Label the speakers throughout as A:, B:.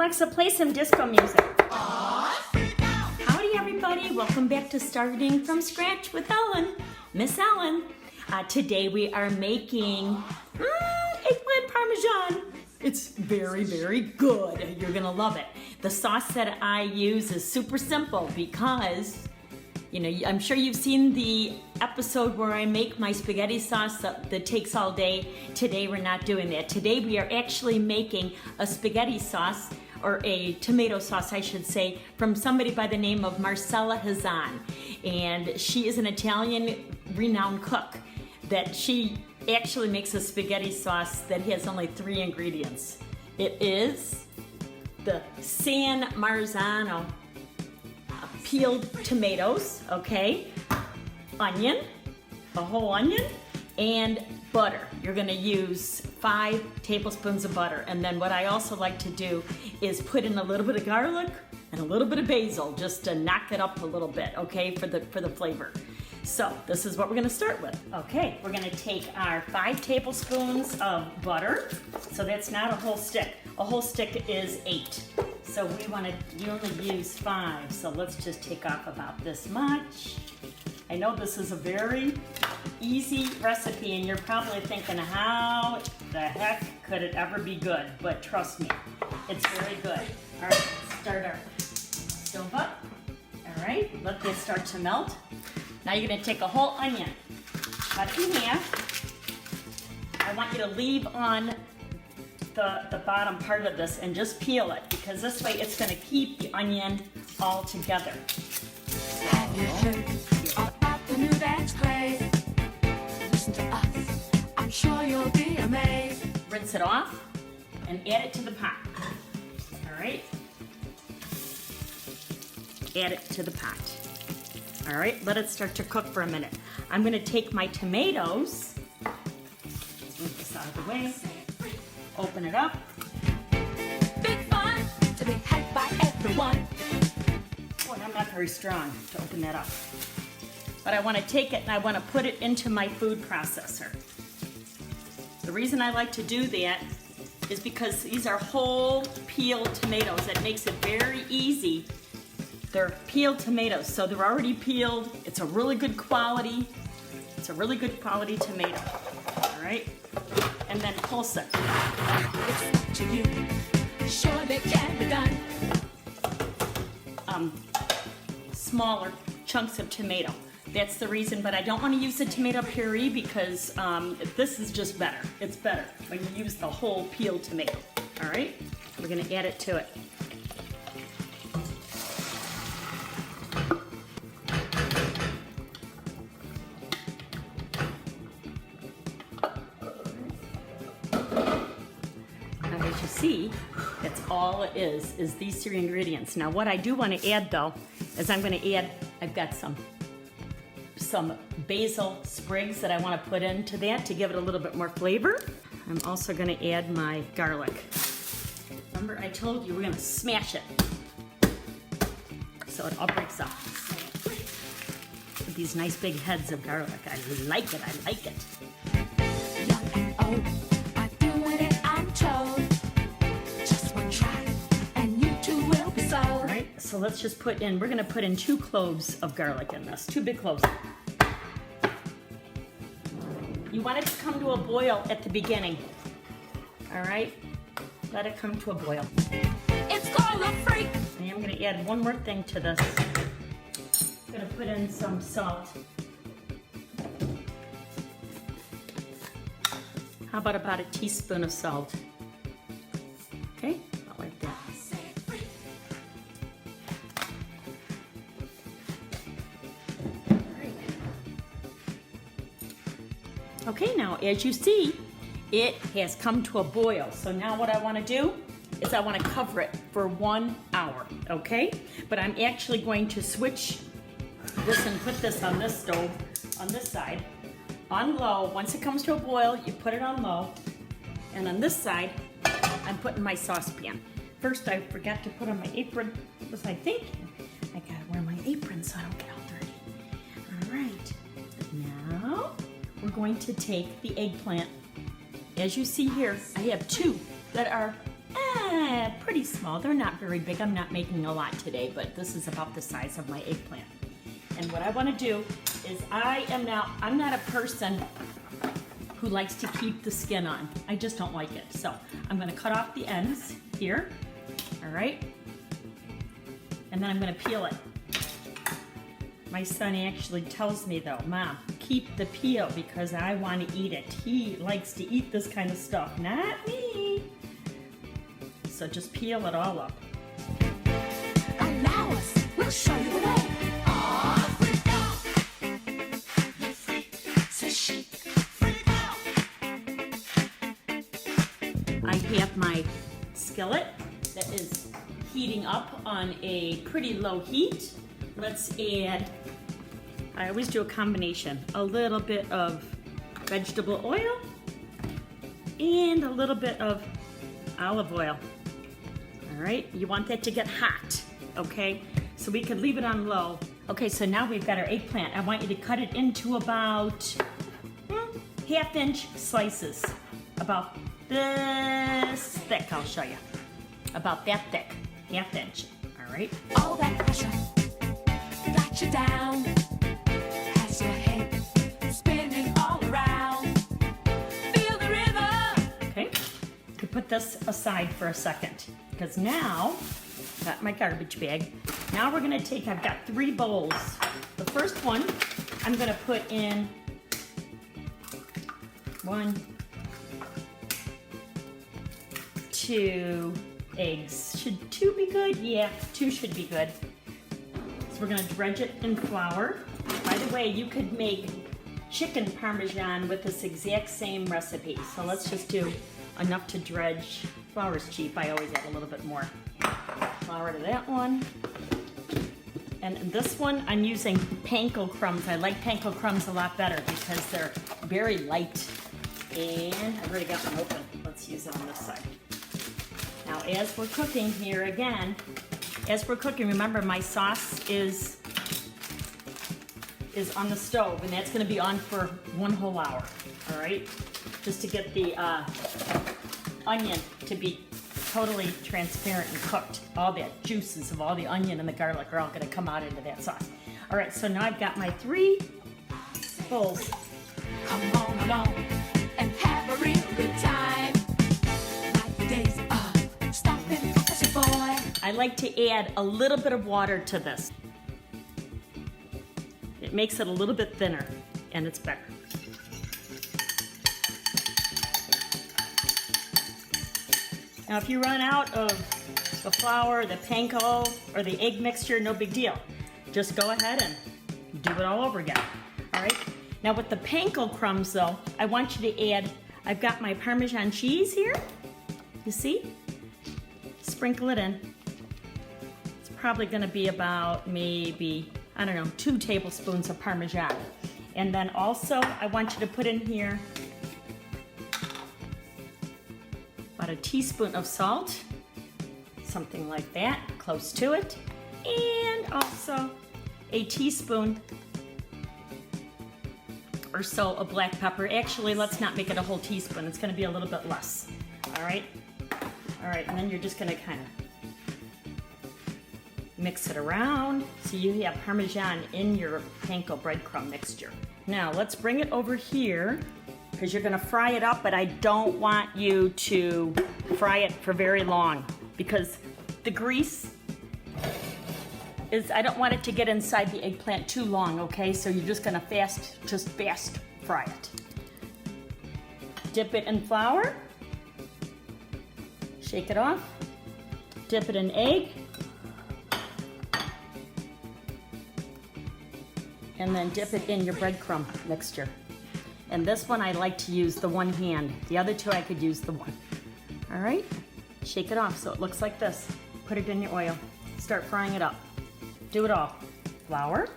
A: Alexa, play some disco music. Howdy everybody, welcome back to Starting From Scratch with Ellen, Miss Ellen. Today we are making eggplant Parmesan. It's very, very good. You're gonna love it. The sauce that I use is super simple because, you know, I'm sure you've seen the episode where I make my spaghetti sauce that takes all day. Today we're not doing that. Today we are actually making a spaghetti sauce, or a tomato sauce I should say, from somebody by the name of Marcella Hazan. And she is an Italian renowned cook that she actually makes a spaghetti sauce that has only 3 ingredients. It is the San Marzano peeled tomatoes, okay, onion, a whole onion, and butter. You're gonna use 5 tablespoons of butter. And then what I also like to do is put in a little bit of garlic and a little bit of basil just to knock it up a little bit, okay, for the flavor. So this is what we're gonna start with. Okay, we're gonna take our 5 tablespoons of butter. So that's not a whole stick. A whole stick is 8. So you only use 5. So let's just take off about this much. I know this is a very easy recipe and you're probably thinking, how the heck could it ever be good? But trust me, it's very good. All right, let's start our stove up. All right, let this start to melt. Now you're gonna take a whole onion, cut it in half. I want you to leave on the bottom part of this and just peel it, because this way it's gonna keep the onion all together.
B: Have you heard about the new that's great? Listen to us, I'm sure you'll be amazed.
A: Rinse it off and add it to the pot. All right? Add it to the pot. All right, let it start to cook for a minute. I'm gonna take my tomatoes, move this out of the way, open it up.
B: Big fun to be had by everyone.
A: Boy, I'm not very strong to open that up. But I wanna take it and I wanna put it into my food processor. The reason I like to do that is because these are whole peeled tomatoes. It makes it very easy. They're peeled tomatoes, so they're already peeled. It's a really good quality. It's a really good quality tomato. All right, and then pulse it.
B: It's up to you. Surely can be done.
A: Smaller chunks of tomato. That's the reason, but I don't want to use the tomato puree because this is just better. It's better when you use the whole peeled tomato. All right, we're gonna add it to it. As you see, that's all it is these 3 ingredients. Now what I do want to add though, is I've got some basil sprigs that I want to put into that to give it a little bit more flavor. I'm also going to add my garlic. Remember I told you we're going to smash it so it all breaks up. With these nice big heads of garlic. I like it, I like it.
B: Young and old are doing it, I'm told. Just one try and you too will be sold.
A: All right, so let's just we're gonna put in 2 cloves of garlic in this, 2 big cloves. You want it to come to a boil at the beginning. All right, let it come to a boil.
B: It's called a freak.
A: And I'm gonna add one more thing to this. I'm gonna put in some salt. How about a teaspoon of salt? Okay, about like that. Okay, now as you see, it has come to a boil. So now what I want to do is I want to cover it for 1 hour, okay? But I'm actually going to switch this and put this on this stove, on this side, on low. Once it comes to a boil, you put it on low. And on this side, I'm putting my saucepan. First, I forgot to put on my apron. What was I thinking? I gotta wear my apron so I don't get all dirty. All right, now we're going to take the eggplant. As you see here, I have 2 that are Pretty small. They're not very big. I'm not making a lot today, but this is about the size of my eggplant. And what I want to do is I'm not a person who likes to keep the skin on. I just don't like it. So I'm going to cut off the ends here. All right. And then I'm going to peel it. My son actually tells me though, Mom, keep the peel because I want to eat it. He likes to eat this kind of stuff, not me. So just peel it all up.
B: Allow us, we'll show you the way.
A: I have my skillet that is heating up on a pretty low heat. Let's add, I always do a combination, a little bit of vegetable oil and a little bit of olive oil. All right, you want that to get hot, okay? So we could leave it on low. Okay, so now we've got our eggplant. I want you to cut it into about half-inch slices, about this thick, I'll show you. About that thick, half-inch, all right?
B: All that pressure got you down. Has your head spinning all around. Feel the rhythm.
A: Okay, to put this aside for a second, because now, got my garbage bag. Now we're gonna take, I've got 3 bowls. The first one, I'm gonna put in 1, 2 eggs. Should 2 be good? Yeah, 2 should be good. So we're gonna dredge it in flour. By the way, you could make chicken Parmesan with this exact same recipe. So let's just do enough to dredge. Flour's cheap, I always add a little bit more. Flour to that one. And this one, I'm using panko crumbs. I like panko crumbs a lot better because they're very light. And I've already got one open. Let's use it on this side. Now, as we're cooking here again, as we're cooking, remember my sauce is on the stove, and that's gonna be on for 1 whole hour, all right? Just to get the onion to be totally transparent and cooked. All the juices of all the onion and the garlic are all gonna come out into that sauce. All right, so now I've got my 3 bowls.
B: Come on along and have a real good time. Like the days of stopping as a boy.
A: I like to add a little bit of water to this. It makes it a little bit thinner, and it's better. Now, if you run out of the flour, the panko, or the egg mixture, no big deal. Just go ahead and do it all over again, all right? Now, with the panko crumbs, though, I want you to add, I've got my Parmesan cheese here. You see? Sprinkle it in. It's probably gonna be about maybe, I don't know, 2 tablespoons of Parmesan. And then also, I want you to put in here about a teaspoon of salt, something like that, close to it. And also a teaspoon or so of black pepper. Actually, let's not make it a whole teaspoon. It's gonna be a little bit less, all right? All right, and then you're just gonna kind of mix it around so you have Parmesan in your panko breadcrumb mixture. Now, let's bring it over here because you're gonna fry it up, but I don't want you to fry it for very long because the grease I don't want it to get inside the eggplant too long, okay? So you're just gonna fast fry it. Dip it in flour, shake it off, dip it in egg, and then dip it in your breadcrumb mixture. And this one I like to use the one hand. The other 2 I could use the one. All right, shake it off so it looks like this. Put it in your oil, start frying it up. Do it all. Flour,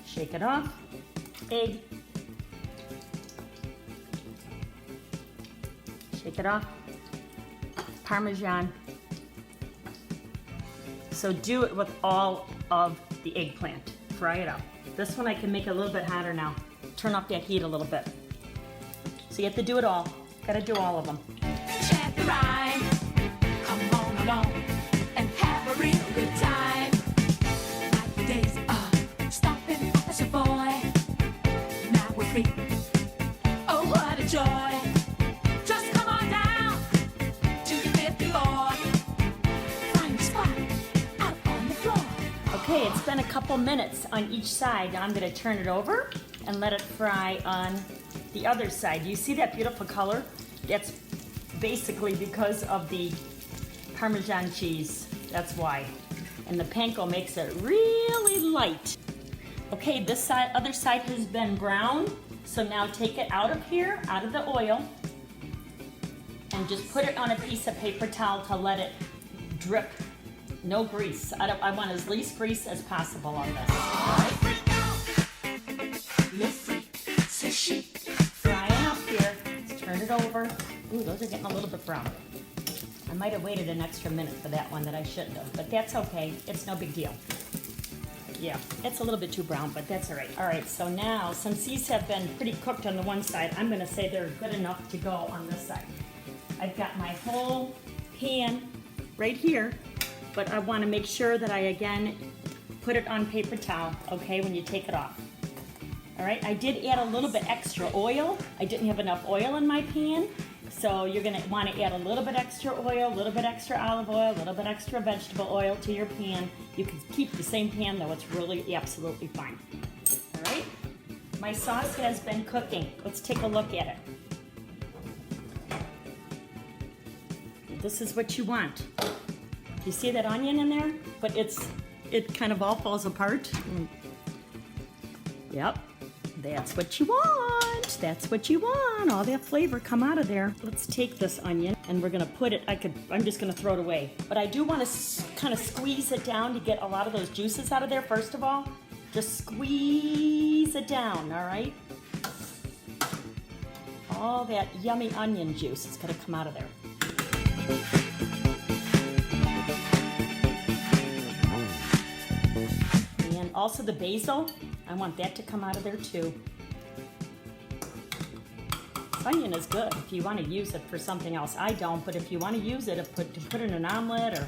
A: shake it off, egg, shake it off, Parmesan. So do it with all of the eggplant. Fry it up. This one I can make it a little bit hotter now. Turn up that heat a little bit. So you have to do it all. Gotta do all of them.
B: Check
A: Okay, it's been a couple minutes on each side. Now I'm gonna turn it over and let it fry on the other side. You see that beautiful color? That's basically because of the Parmesan cheese. That's why. And the panko makes it really light. Okay, this side, other side has been brown. So now take it out of here, out of the oil, and just put it on a piece of paper towel to let it drip. No grease. I want as least grease as possible on this. Frying up here. Let's turn it over. Ooh, those are getting a little bit brown. I might have waited an extra minute for that one that I shouldn't have, but that's okay. It's no big deal. Yeah, it's a little bit too brown, but that's all right. All right, so now, since these have been pretty cooked on the one side, I'm gonna say they're good enough to go on this side. I've got my whole pan right here, but I wanna make sure that I, again, put it on paper towel, okay, when you take it off. All right, I did add a little bit extra oil. I didn't have enough oil in my pan, so you're gonna wanna add a little bit extra oil, a little bit extra olive oil, a little bit extra vegetable oil to your pan. You can keep the same pan though, it's really absolutely fine. All right, my sauce has been cooking. Let's take a look at it. This is what you want. You see that onion in there? But it kind of all falls apart. Yep, that's what you want. That's what you want. All that flavor come out of there. Let's take this onion and we're gonna put it, I'm just gonna throw it away. But I do wanna kind of squeeze it down to get a lot of those juices out of there first of all. Just squeeze it down, all right? All that yummy onion juice is gonna come out of there. And also the basil, I want that to come out of there too. This onion is good if you want to use it for something else. I don't, but if you want to use it to put in an omelet or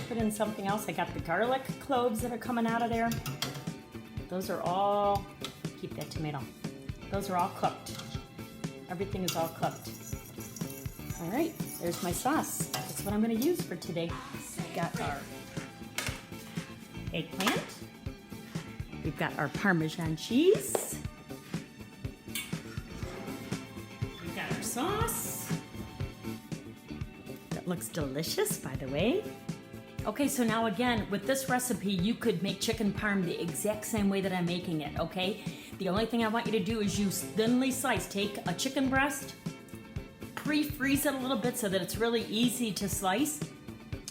A: put in something else, I got the garlic cloves that are coming out of there. Those are all, keep that tomato. Those are all cooked. Everything is all cooked. All right, there's my sauce. That's what I'm going to use for today. We've got our eggplant. We've got our Parmesan cheese. We've got our sauce. That looks delicious, by the way. Okay, so now again, with this recipe, you could make chicken parm the exact same way that I'm making it, okay? The only thing I want you to do is use thinly sliced. Take a chicken breast, pre-freeze it a little bit so that it's really easy to slice.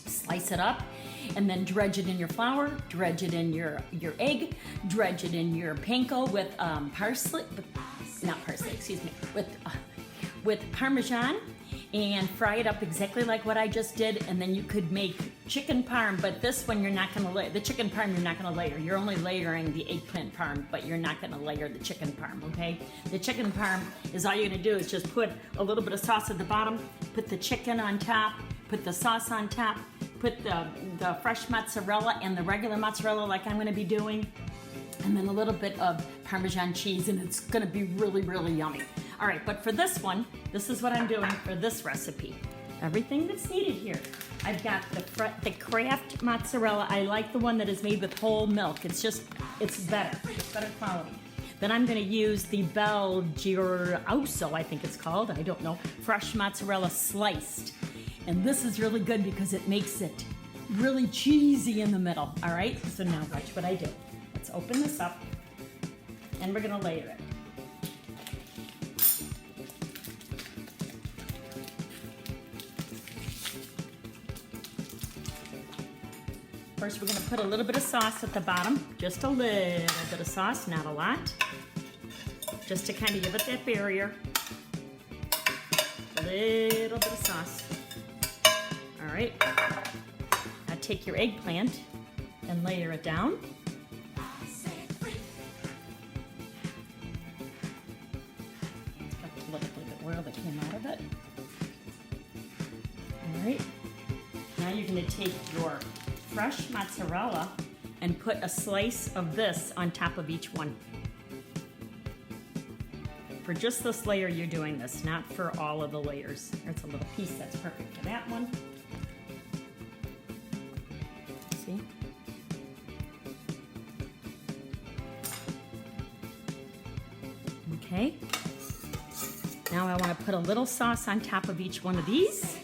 A: Slice it up, and then dredge it in your flour, dredge it in your egg, dredge it in your panko with with Parmesan, and fry it up exactly like what I just did, and then you could make chicken parm, but this one you're not gonna layer. The chicken parm you're not gonna layer. You're only layering the eggplant parm, but you're not gonna layer the chicken parm, okay? The chicken parm is all you're gonna do is just put a little bit of sauce at the bottom, put the chicken on top, put the sauce on top, put the fresh mozzarella and the regular mozzarella like I'm gonna be doing, and then a little bit of Parmesan cheese, and it's gonna be really, really yummy. All right, but for this one, this is what I'm doing for this recipe. Everything that's needed here. I've got the Kraft mozzarella. I like the one that is made with whole milk. It's better. It's better quality. Then I'm gonna use the Belgioso, I think it's called, I don't know, fresh mozzarella sliced. And this is really good because it makes it really cheesy in the middle, all right? So now watch what I do. Let's open this up, and we're gonna layer it. First, we're gonna put a little bit of sauce at the bottom, just a little bit of sauce, not a lot, just to kind of give it that barrier. A little bit of sauce. All right, now take your eggplant and layer it down. Look at the oil that came out of it. All right, now you're gonna take your fresh mozzarella and put a slice of this on top of each one. For just this layer you're doing this, not for all of the layers. There's a little piece that's perfect for that one. See? Okay. Now I want to put a little sauce on top of each one of these.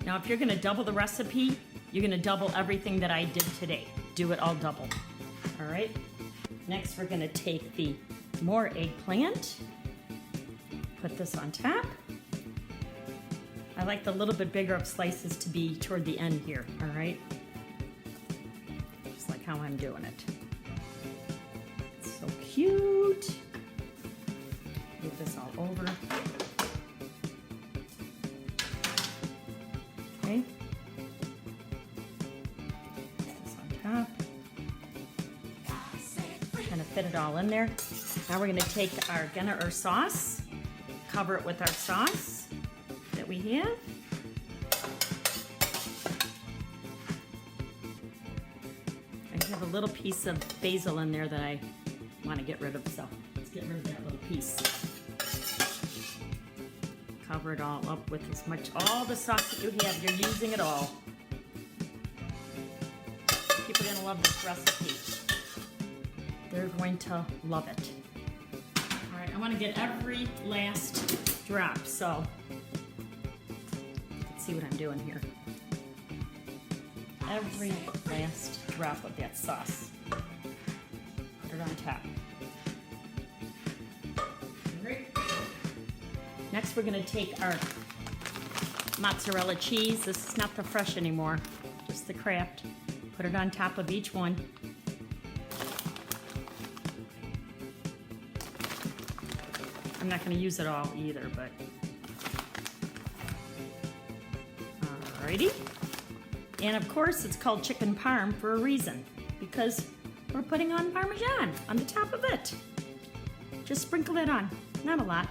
A: Now if you're going to double the recipe, you're going to double everything that I did today. Do it all double. All right. Next we're going to take the more eggplant. Put this on top. I like the little bit bigger of slices to be toward the end here, all right? Just like how I'm doing it. It's so cute. Move this all over. Okay. Put this on top. Kind of fit it all in there. Now we're gonna take our sauce, cover it with our sauce that we have. I have a little piece of basil in there that I want to get rid of, so let's get rid of that little piece. Cover it all up with as much, all the sauce that you have, you're using it all. People are gonna love this recipe. They're going to love it. All right, I want to get every last drop, so let's see what I'm doing here. Every last drop of that sauce. Put it on top. All right. Next, we're going to take our mozzarella cheese. This is not the fresh anymore, just the Kraft. Put it on top of each one. I'm not going to use it all either, but alrighty. And of course, it's called chicken parm for a reason, because we're putting on Parmesan on the top of it. Just sprinkle it on, not a lot.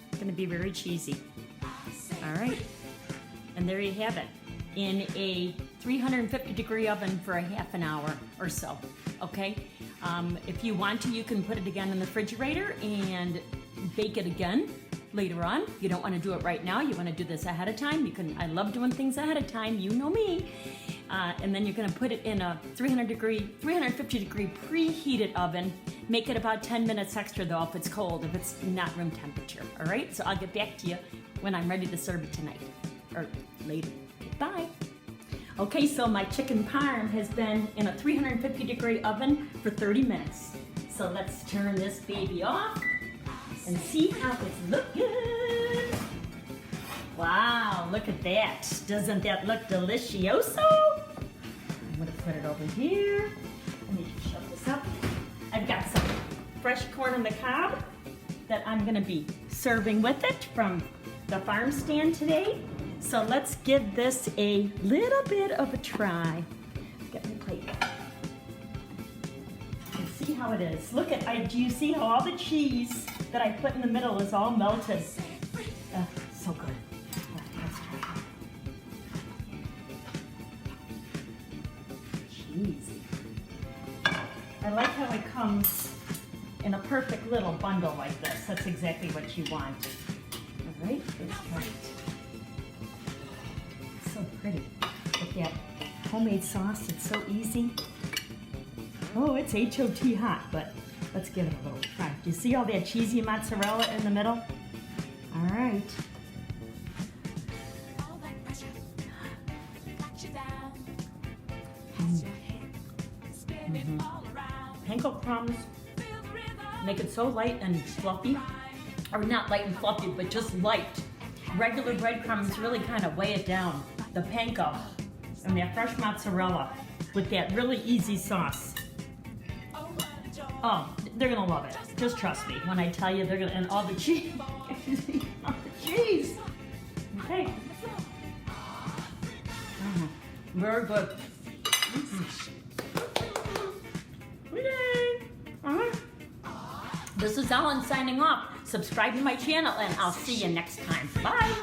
A: It's going to be very cheesy. All right, and there you have it, in a 350-degree oven for a half an hour or so. Okay. If you want to, you can put it again in the refrigerator and bake it again later on. You don't want to do it right now. You want to do this ahead of time. You can. I love doing things ahead of time. You know me. And then you're going to put it in a 350-degree preheated oven. Make it about 10 minutes extra though if it's cold, if it's not room temperature. All right. So I'll get back to you when I'm ready to serve it tonight or later. Bye. Okay, so my chicken parm has been in a 350-degree oven for 30 minutes. So let's turn this baby off and see how it's looking. Wow, look at that. Doesn't that look delicioso? I'm gonna put it over here. Let me just shove this up. I've got some fresh corn on the cob that I'm gonna be serving with it from the farm stand today. So let's give this a little bit of a try. Get my plate. And see how it is. Look at, do you see how all the cheese that I put in the middle is all melted? So good. Let's try it. Cheesy. I like how it comes in a perfect little bundle like this. That's exactly what you want. All right, let's try it. So pretty. With that homemade sauce, it's so easy. Oh, it's HOT hot, but let's give it a little try. Do you see all that cheesy mozzarella in the middle? All right. Panko crumbs make it so light and fluffy. Or not light and fluffy, but just light. Regular breadcrumbs really kind of weigh it down. The panko and that fresh mozzarella with that really easy sauce. Oh, they're gonna love it. Just trust me when I tell you they're gonna, and all the cheese. All the cheese. Okay. Very good. This is Ellen signing off. Subscribe to my channel and I'll see you next time. Bye.